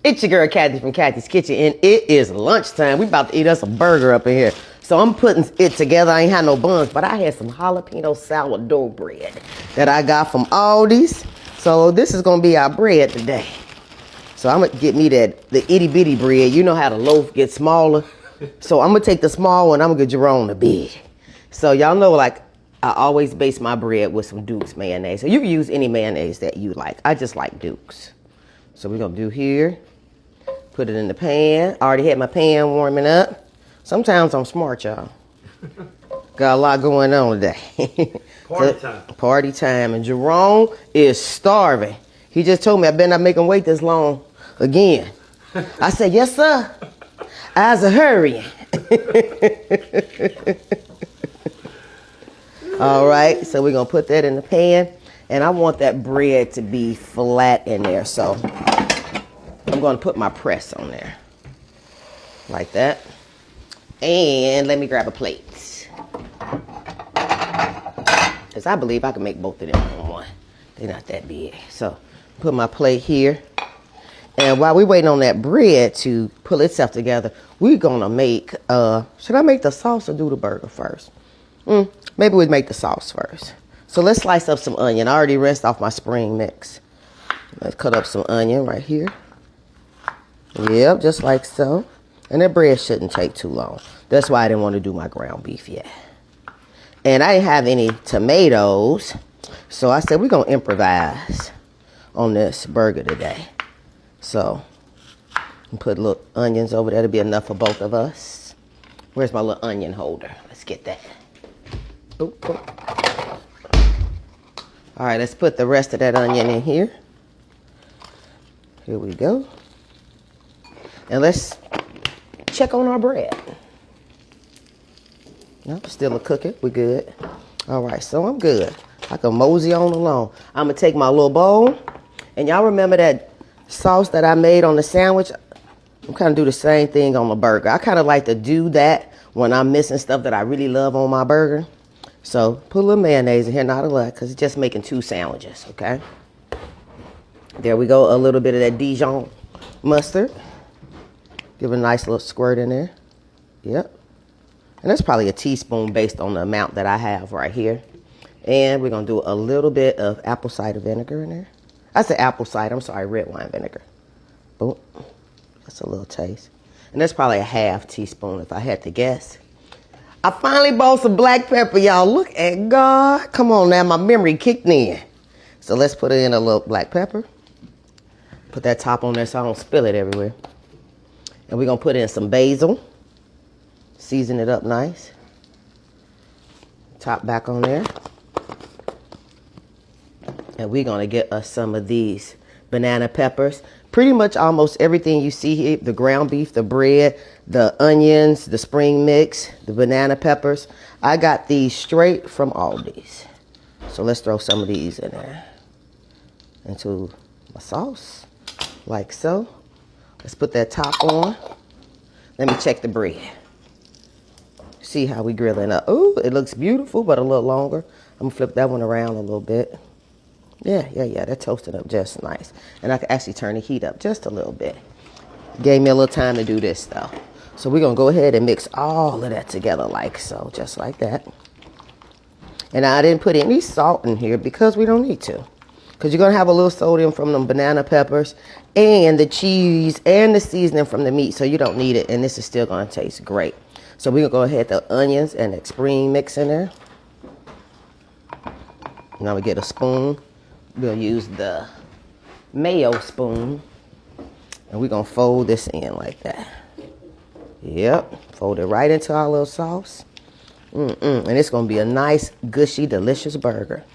It's your girl Cathy from Cathy's Kitchen, and it is lunchtime. We about to eat us a burger up in here. So I'm putting it together. I ain't had no buns, but I had some jalapeno sourdough bread that I got from Aldi's. So this is gonna be our bread today. So I'm gonna get me the itty bitty bread. You know how the loaf gets smaller. So I'm gonna take the small one. I'm gonna get Jerome the big. So y'all know, like, I always base my bread with some Duke's mayonnaise. So you can use any mayonnaise that you like. I just like Duke's. So we're gonna do here. Put it in the pan. I already had my pan warming up. Sometimes I'm smart, y'all. Got a lot going on today. Party time. Party time. And Jerome is starving. He just told me I better not make him wait this long again. I said, yes, sir. I's a hurrying. All right, so we're going to put that in the pan. And I want that bread to be flat in there. So I'm going to put my press on there. Like that. And let me grab a plate. Because I believe I can make both of them on one. They're not that big. So put my plate here. And while we're waiting on that bread to pull itself together, we're going to make, should I make the sauce or do the burger first? Maybe we'd make the sauce first. So let's slice up some onion. I already rinsed off my spring mix. Let's cut up some onion right here. Yep, just like so. And that bread shouldn't take too long. That's why I didn't want to do my ground beef yet. And I didn't have any tomatoes. So I said we're going to improvise on this burger today. So put little onions over there. That'll be enough for both of us. Where's my little onion holder? Let's get that. Oop, oop. All right, let's put the rest of that onion in here. Here we go. And let's check on our bread. No, still a cooking. We good. All right, so I'm good. I can mosey on along. I'm going to take my little bowl. And y'all remember that sauce that I made on the sandwich? I'm kind of do the same thing on the burger. I kind of like to do that when I'm missing stuff that I really love on my burger. So put a little mayonnaise in here, not a lot, because it's just making 2 sandwiches, okay? There we go, a little bit of that Dijon mustard. Give it a nice little squirt in there. Yep. And that's probably a teaspoon based on the amount that I have right here. And we're going to do a little bit of apple cider vinegar in there. I said apple cider, I'm sorry, red wine vinegar. Boom. That's a little taste. And that's probably a half teaspoon if I had to guess. I finally bought some black pepper, y'all. Look at God. Come on now, my memory kicked in. So let's put in a little black pepper. Put that top on there so I don't spill it everywhere. And we're going to put in some basil. Season it up nice. Top back on there. And we're going to get us some of these banana peppers. Pretty much almost everything you see here, the ground beef, the bread, the onions, the spring mix, the banana peppers. I got these straight from Aldi's. So let's throw some of these in there into my sauce, like so. Let's put that top on. Let me check the bread. See how we grilling up. Ooh, it looks beautiful, but a little longer. I'm gonna flip that one around a little bit. Yeah, they're toasted up just nice. And I can actually turn the heat up just a little bit. Gave me a little time to do this though. So we're gonna go ahead and mix all of that together like so, just like that. And I didn't put any salt in here because we don't need to. Because you're gonna have a little sodium from them banana peppers and the cheese and the seasoning from the meat, so you don't need it, and this is still gonna taste great. So we're gonna go ahead with the onions and the spring mix in there. Now we get a spoon. We're gonna use the mayo spoon, and we're gonna fold this in like that. Yep, fold it right into our little sauce. And it's gonna be a nice, gushy, delicious burger.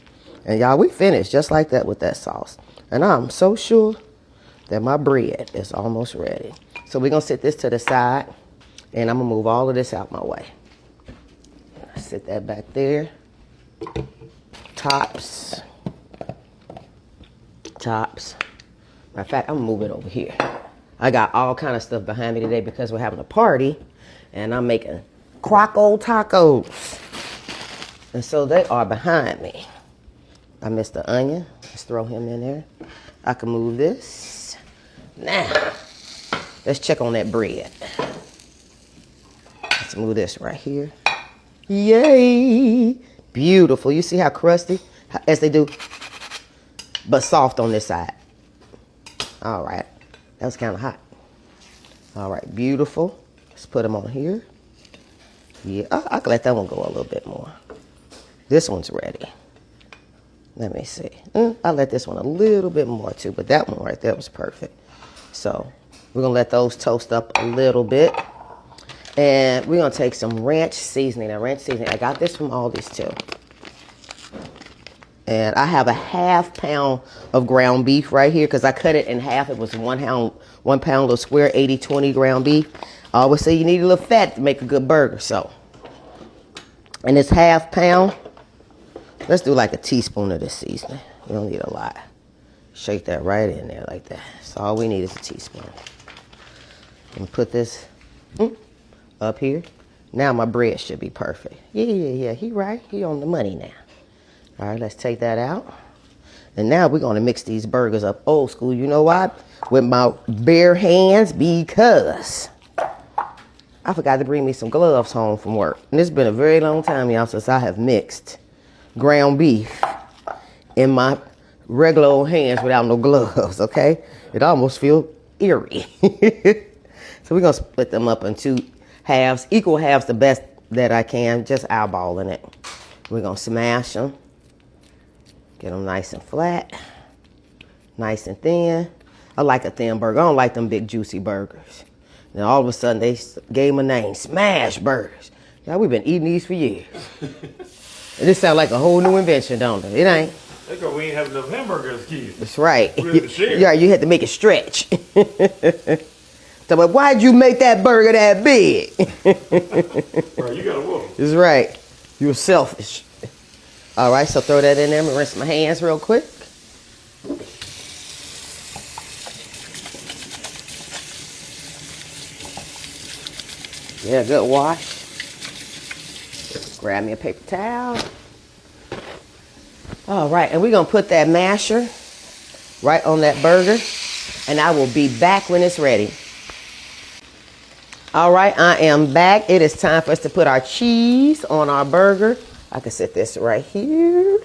And y'all, we finished just like that with that sauce. And I'm so sure that my bread is almost ready. So we're gonna set this to the side, and I'm gonna move all of this out my way. Set that back there. Tops. Matter of fact, I'm gonna move it over here. I got all kind of stuff behind me today because we're having a party, and I'm making croco tacos. And so they are behind me. I missed the onion. Let's throw him in there. I can move this. Now, let's check on that bread. Let's move this right here. Yay! Beautiful. You see how crusty, as they do, but soft on this side. All right. That was kind of hot. All right, beautiful. Let's put them on here. Yeah, I can let that one go a little bit more. This one's ready. Let me see. I'll let this one a little bit more too, but that one right there was perfect. So we're gonna let those toast up a little bit. And we're gonna take some ranch seasoning. Now, ranch seasoning, I got this from Aldi's too. And I have a ½ pound of ground beef right here because I cut it in half. It was 1 pound little square, 80-20 ground beef. I always say you need a little fat to make a good burger. So, and it's ½ pound. Let's do like a teaspoon of this seasoning. You don't need a lot. Shake that right in there like that. So all we need is a teaspoon. And put this up here. Now my bread should be perfect. Yeah. He right. He on the money now. All right, let's take that out. And now we're going to mix these burgers up old school. You know why? With my bare hands, because I forgot to bring me some gloves home from work. And it's been a very long time, y'all, since I have mixed ground beef in my regular old hands without no gloves, okay? It almost feels eerie. So we're going to split them up in 2 halves, equal halves the best that I can, just eyeballing it. We're going to smash them. Get them nice and flat, nice and thin. I like a thin burger. I don't like them big juicy burgers. Then all of a sudden they gave them a name, Smash Burgers. Yeah, we've been eating these for years. This sounds like a whole new invention, don't it? It ain't. That's because we ain't have enough hamburgers, kids. That's right. We had to share. Yeah, you had to make it stretch. So, but why'd you make that burger that big? Right, you got a wolf. That's right. You were selfish. All right, so throw that in there. I'm gonna rinse my hands real quick. Yeah, good wash. Grab me a paper towel. All right, and we're gonna put that masher right on that burger, and I will be back when it's ready. All right, I am back. It is time for us to put our cheese on our burger. I can set this right here.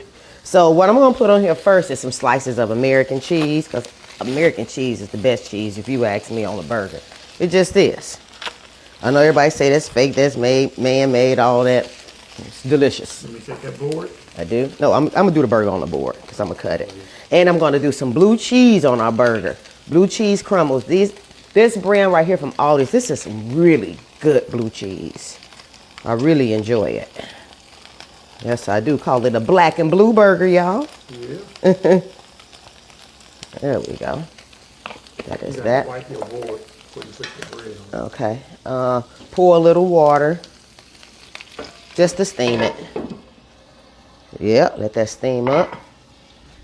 So what I'm gonna put on here first is some slices of American cheese, because American cheese is the best cheese if you ask me on a burger. It just is. I know everybody say that's fake, that's made, man-made, all that. It's delicious. Let me take that board. I do? No, I'm gonna do the burger on the board because I'm gonna cut it. And I'm gonna do some blue cheese on our burger. Blue cheese crumbles. This brand right here from Aldi's, this is some really good blue cheese. I really enjoy it. Yes, I do. Call it a black and blue burger, y'all. Yeah. There we go. That is that. Wipe your board before you put the bread on. Okay. Pour a little water just to steam it. Yeah, let that steam up.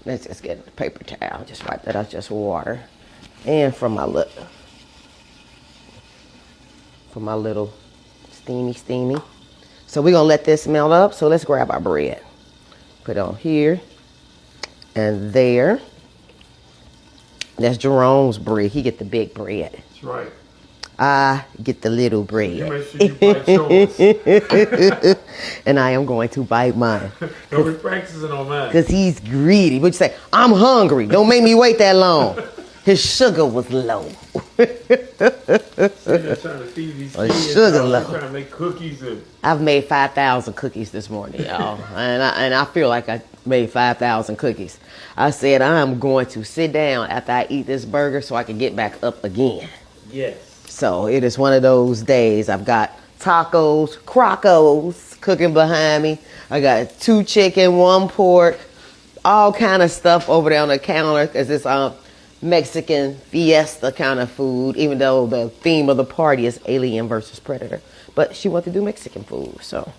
Let's just get a paper towel. Just wipe that out, just water. And from my little steamy. So we're gonna let this melt up. So let's grab our bread. Put it on here and there. That's Jerome's bread. He get the big bread. That's right. I get the little bread. You make sure you bite yours. And I am going to bite mine. Don't be practicing on mine. Because he's greedy. What you say? I'm hungry. Don't make me wait that long. His sugar was low. So you're trying to feed these kids. Sugar low. Trying to make cookies. I've made 5,000 cookies this morning, y'all. and I feel like I made 5,000 cookies. I said I'm going to sit down after I eat this burger so I can get back up again. Yes. So it is one of those days. I've got tacos, crocos cooking behind me. I got 2 chicken, 1 pork, all kind of stuff over there on the counter because it's Mexican fiesta kind of food, even though the theme of the party is Alien versus Predator. But she wants to do Mexican food. So,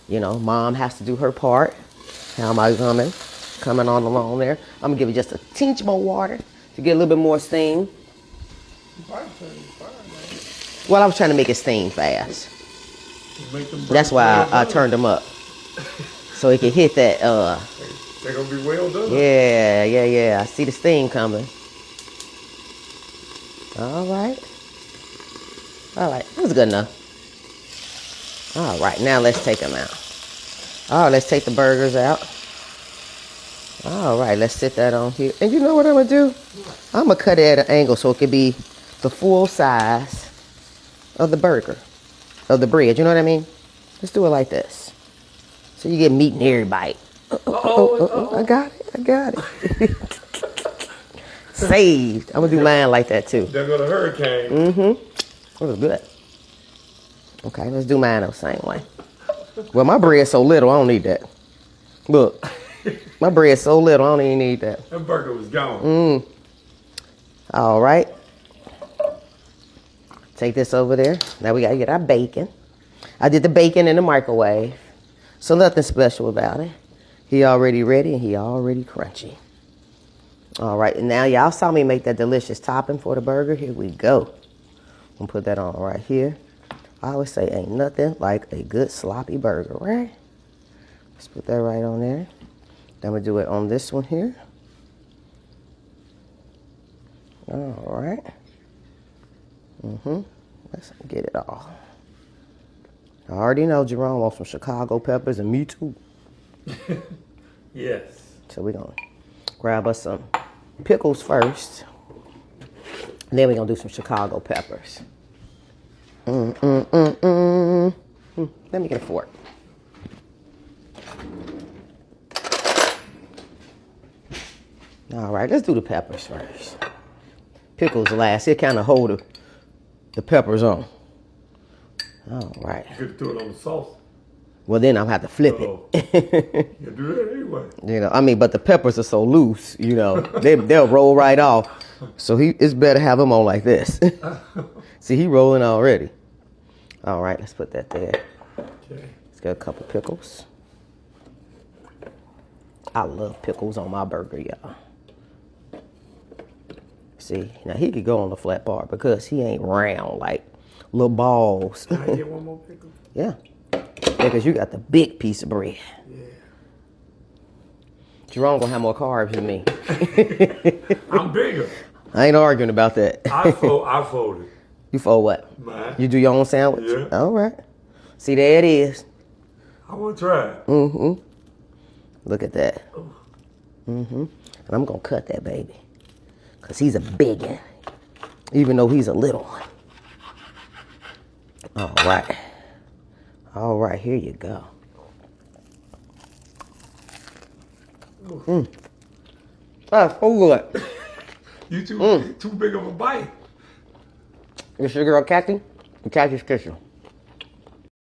you know, mom has to do her part. How am I coming on along there? I'm going to give it just a tinge more water to get a little bit more steam. Well, I was trying to make it steam fast. That's why I turned them up. So it can hit that. They're going to be well done. Yeah. I see the steam coming. All right. All right, that's good enough. All right, now let's take them out. Oh, let's take the burgers out. All right, let's sit that on here. And you know what I'm gonna do? I'm gonna cut it at an angle so it could be the full size of the burger, of the bread. You know what I mean? Let's do it like this. So you get meat in every bite. I got it. Saved. I'm gonna do mine like that too. There go the hurricane. Mm-hmm. It was good. Okay, let's do mine the same way. Well, my bread's so little, I don't need that. Look, my bread's so little, I don't even need that. That burger was gone. All right. Take this over there. Now we gotta get our bacon. I did the bacon in the microwave, so nothing special about it. He already ready and he already crunchy. All right, and now y'all saw me make that delicious topping for the burger. Here we go. I'm gonna put that on right here. I always say ain't nothing like a good sloppy burger, right? Let's put that right on there. Then we'll do it on this one here. All right. Let's get it all. I already know Jerome wants some Chicago peppers, and me too. Yes. So we're gonna grab us some pickles first. And then we're gonna do some Chicago peppers. Let me get a fork. All right, let's do the peppers first. Pickles last. It kind of hold the peppers on. All right. You could do it on the sauce. Well, then I'll have to flip Uh-oh. it. You do that anyway. You know, I mean, but the peppers are so loose, you know, they'll roll right off. So it's better have them on like this. See, he rolling already. All right, let's put that there. Okay. Let's get a couple pickles. I love pickles on my burger, y'all. See, now he could go on the flat part because he ain't round like little balls. Can I get one more pickle? Yeah. Because you got the big piece of bread. Yeah. Jerome gonna have more carbs than me. I'm bigger. I ain't arguing about that. I folded. You fold what? Mine. You do your own sandwich? Yeah. All right. See, there it is. I want to try it. Look at that. And I'm gonna cut that baby. Cause he's a big one. Even though he's a little one. All right. All right, here you go. That's so good. You too big of a bite. This your girl Cathy? Cathy's Kitchen.